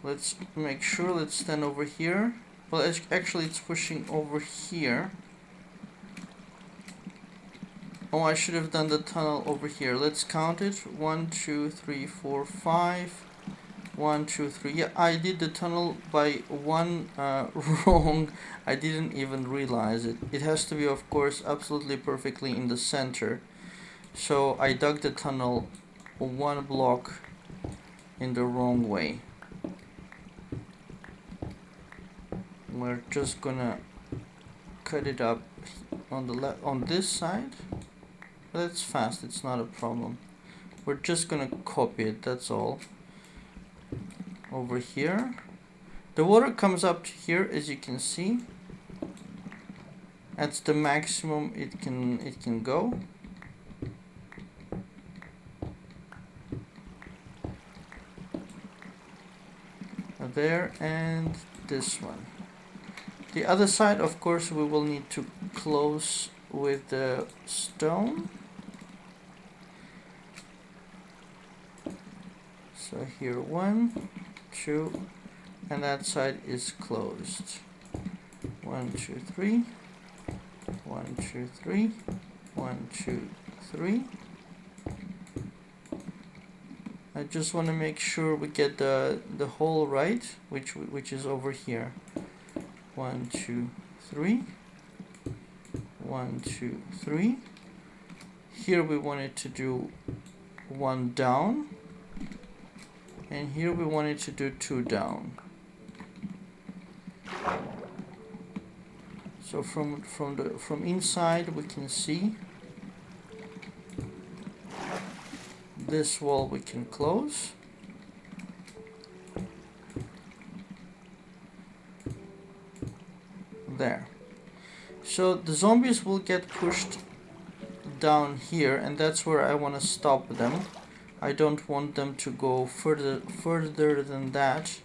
Let's make sure. Let's stand over here. Well, actually it's pushing over here. Oh, I should have done the tunnel over here. Let's count it. 1, 2, 3, 4, 5. 1, 2, 3. Yeah, I did the tunnel by one wrong. I didn't even realize it. It has to be, of course, absolutely perfectly in the center. So I dug the tunnel one block in the wrong way. We're just gonna cut it up on the left, on this side. That's fast. It's not a problem. We're just gonna copy it. That's all. Over here, the water comes up to here, as you can see. That's the maximum it can go. There, and this one. The other side, of course, we will need to close with the stone. So here 1, 2, and that side is closed. 1, 2, 3. 1, 2, 3. 1, 2, 3. I just want to make sure we get the hole right, which is over here. 1, 2, 3. 1, 2, 3. Here we wanted to do 1 down, and here we wanted to do 2 down. So from inside we can see this wall we can close. There. So the zombies will get pushed down here, and that's where I want to stop them. I don't want them to go further than that.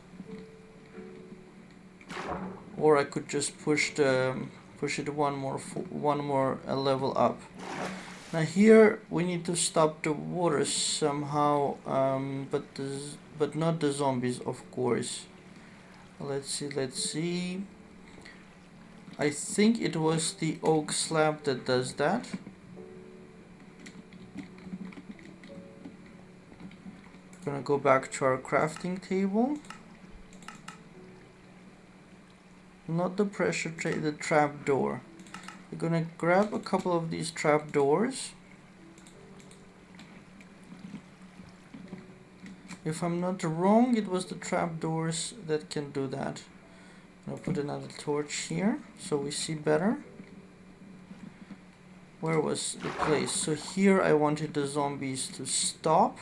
Or I could just push it one more level up. Now here we need to stop the water somehow, but not the zombies, of course. Let's see. I think it was the oak slab that does that. Gonna go back to our crafting table. Not the pressure tray, the trap door. We're gonna grab a couple of these trap doors. If I'm not wrong, it was the trap doors that can do that. I'll put another torch here so we see better. Where was the place? So here I wanted the zombies to stop,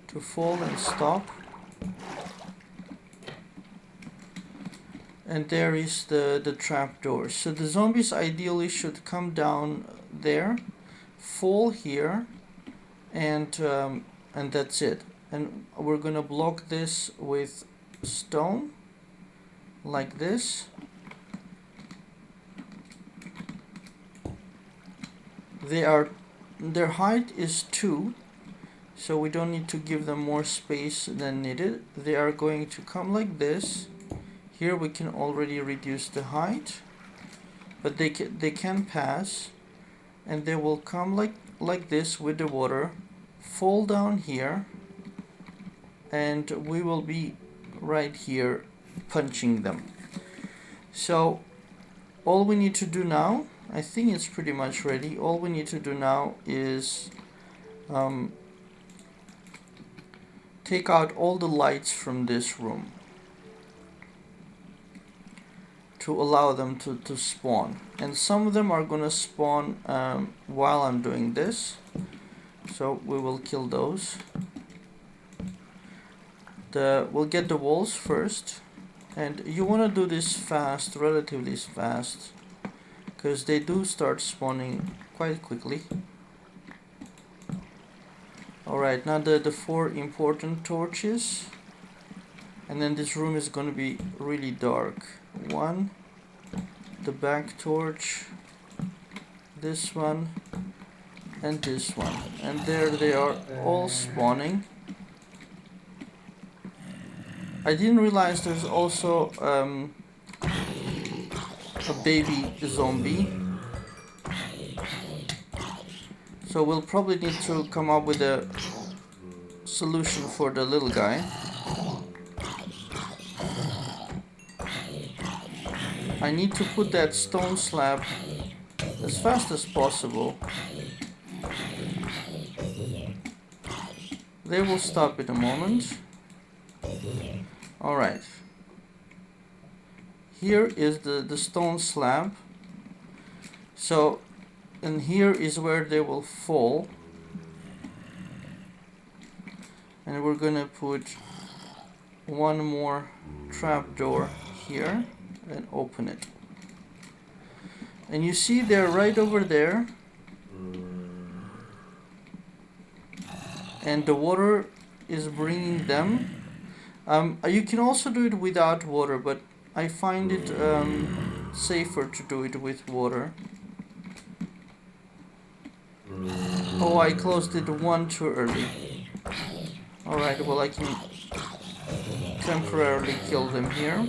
to fall and stop. And there is the trap door. So the zombies ideally should come down there, fall here, and that's it. And we're gonna block this with stone, like this. Their height is 2, so we don't need to give them more space than needed. They are going to come like this. Here we can already reduce the height, but they can pass, and they will come like this with the water, fall down here, and we will be right here punching them. So all we need to do now, I think it's pretty much ready. All we need to do now is take out all the lights from this room to allow them to spawn. And some of them are gonna spawn while I'm doing this. So we will kill those. We'll get the walls first. And you wanna do this fast, relatively fast, because they do start spawning quite quickly. Alright, now the 4 important torches. And then this room is gonna be really dark. 1, the back torch, this one, and this one. And there they are all spawning. I didn't realize there's also a baby zombie. So we'll probably need to come up with a solution for the little guy. I need to put that stone slab as fast as possible. They will stop in a moment. Alright. Here is the stone slab. So, and here is where they will fall. And we're gonna put one more trapdoor here and open it. And you see they're right over there. And the water is bringing them. You can also do it without water, but I find it safer to do it with water. Oh, I closed it one too early. Alright, well I can temporarily kill them here.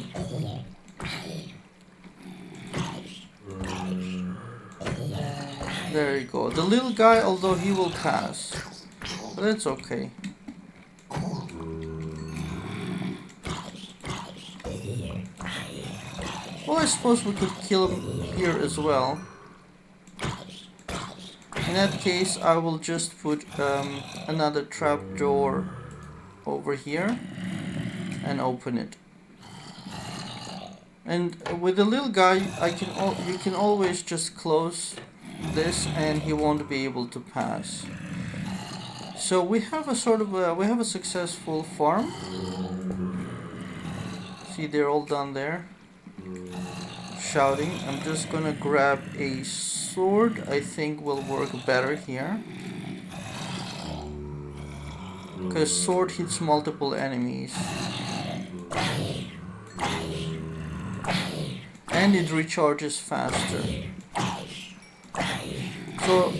There you go. The little guy, although he will pass, but that's okay. Well, I suppose we could kill him here as well. In that case, I will just put another trapdoor over here and open it. And with the little guy, you can always just close this, and he won't be able to pass. So we have a sort of we have a successful farm. See, they're all done there, shouting. I'm just gonna grab a sword. I think will work better here, because sword hits multiple enemies. And it recharges faster. So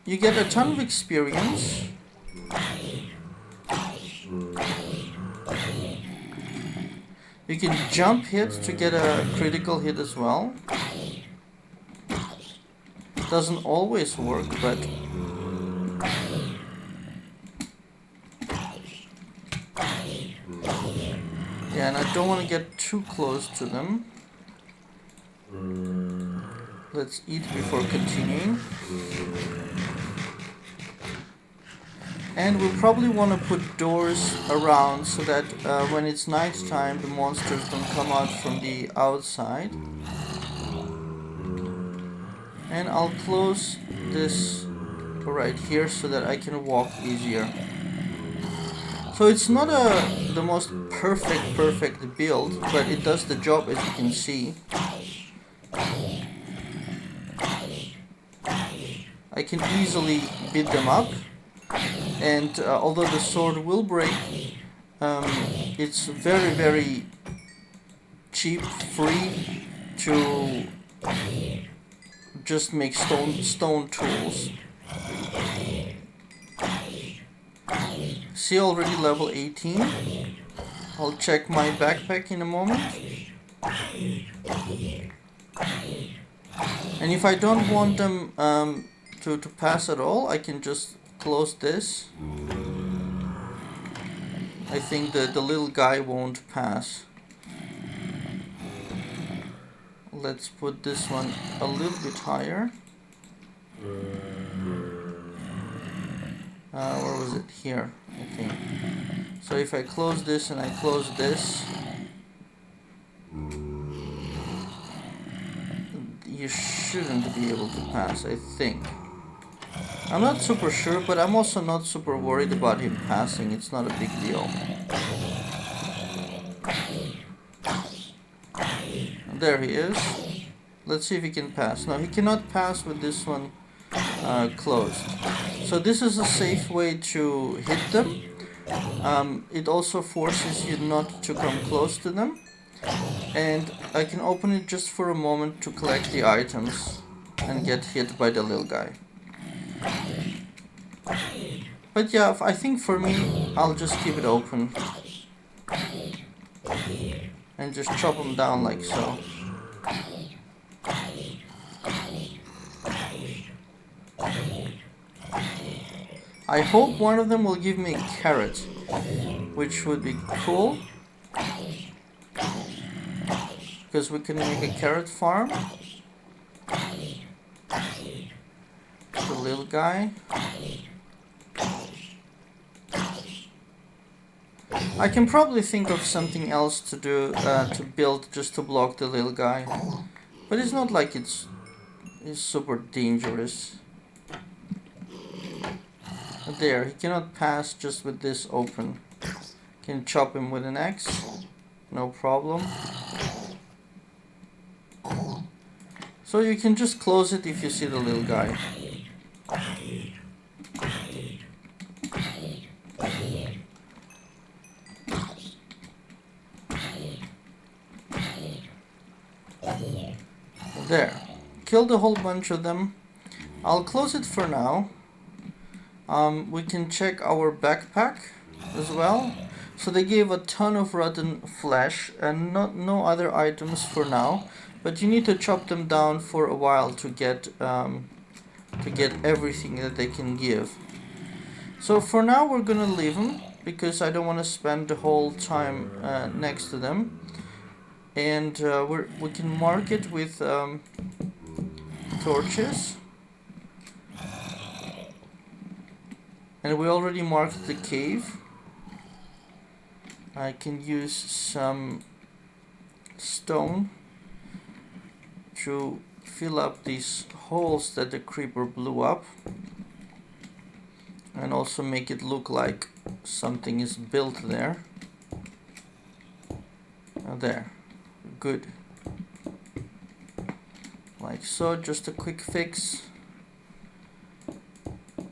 you get a ton of experience. You can jump hit to get a critical hit as well. Doesn't always work, but yeah, and I don't want to get too close to them. Let's eat before continuing. And we'll probably want to put doors around so that when it's night time, the monsters don't come out from the outside. And I'll close this right here so that I can walk easier. So it's not the most perfect build, but it does the job, as you can see. I can easily beat them up, and although the sword will break, it's very cheap, free to just make stone tools. See, already level 18. I'll check my backpack in a moment. And if I don't want them to pass at all, I can just close this. I think the little guy won't pass. Let's put this one a little bit higher. Where was it? Here, I think. So if I close this and I close this, you shouldn't be able to pass, I think. I'm not super sure, but I'm also not super worried about him passing. It's not a big deal. And there he is. Let's see if he can pass. No, he cannot pass with this one closed. So this is a safe way to hit them. It also forces you not to come close to them. And I can open it just for a moment to collect the items and get hit by the little guy. But yeah, I think for me, I'll just keep it open. And just chop them down like so. I hope one of them will give me a carrot, which would be cool. Because we can make a carrot farm. The little guy. I can probably think of something else to do, to build just to block the little guy. But it's not like it's super dangerous. There, he cannot pass just with this open. Can chop him with an axe, no problem. So you can just close it if you see the little guy. There, killed a whole bunch of them. I'll close it for now. We can check our backpack as well. So they gave a ton of rotten flesh and no other items for now. But you need to chop them down for a while to get everything that they can give. So for now we're gonna leave them because I don't want to spend the whole time next to them. And we can mark it with torches. And we already marked the cave. I can use some stone to fill up these holes that the creeper blew up. And also make it look like something is built there. There. Good. Like so, just a quick fix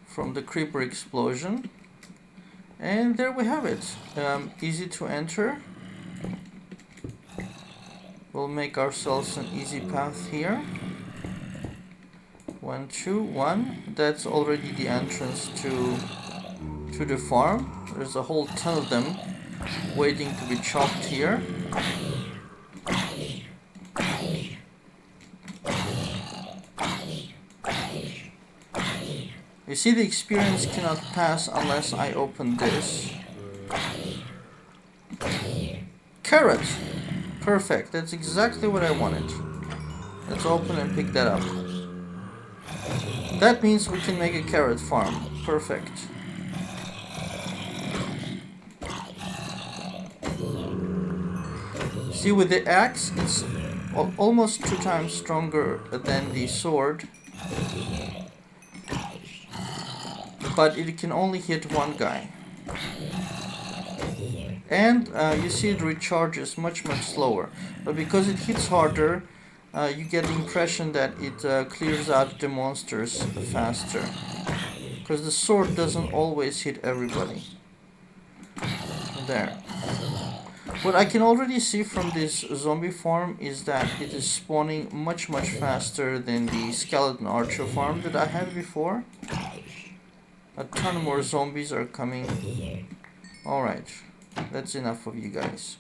from the creeper explosion. And there we have it. Easy to enter. We'll make ourselves an easy path here. 1, 2, 1. That's already the entrance to the farm. There's a whole ton of them waiting to be chopped here. You see, the experience cannot pass unless I open this. Carrot! Perfect, that's exactly what I wanted. Let's open and pick that up. That means we can make a carrot farm. Perfect. See, with the axe, it's almost 2 times stronger than the sword. But it can only hit one guy. And you see it recharges much slower. But because it hits harder, you get the impression that it clears out the monsters faster. Because the sword doesn't always hit everybody. There. What I can already see from this zombie farm is that it is spawning much faster than the skeleton archer farm that I had before. A ton more zombies are coming. Alright, that's enough of you guys.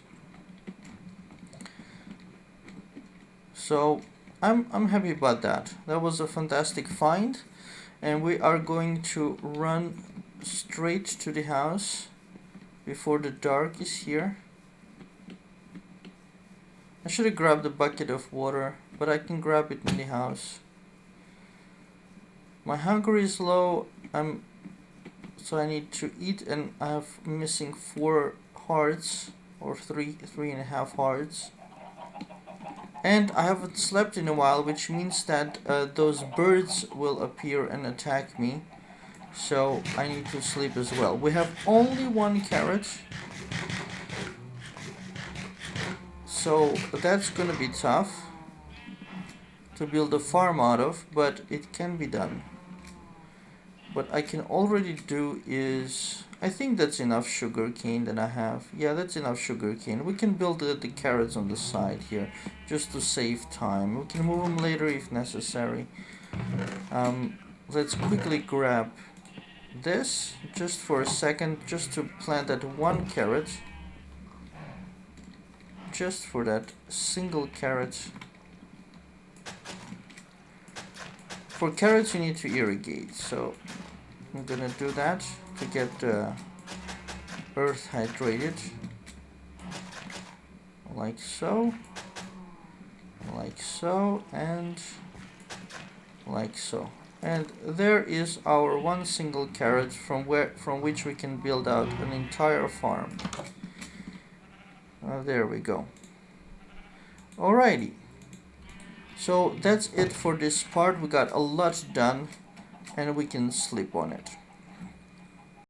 So I'm happy about that. That was a fantastic find. And we are going to run straight to the house before the dark is here. I should have grabbed a bucket of water but I can grab it in the house. My hunger is low. So I need to eat, and I have missing 4 hearts, or 3.5 hearts. And I haven't slept in a while, which means that those birds will appear and attack me. So I need to sleep as well. We have only 1 carrot. So that's gonna be tough to build a farm out of, but it can be done. What I can already do is, I think that's enough sugar cane that I have. Yeah, that's enough sugar cane. We can build the carrots on the side here, just to save time. We can move them later if necessary. Let's quickly grab this, just for a second, just to plant that 1 carrot. Just for that single carrot. For carrots you need to irrigate, so I'm gonna do that to get the earth hydrated, like so, and like so. And there is our 1 single carrot from which we can build out an entire farm. There we go. Alrighty. So that's it for this part. We got a lot done, and we can sleep on it.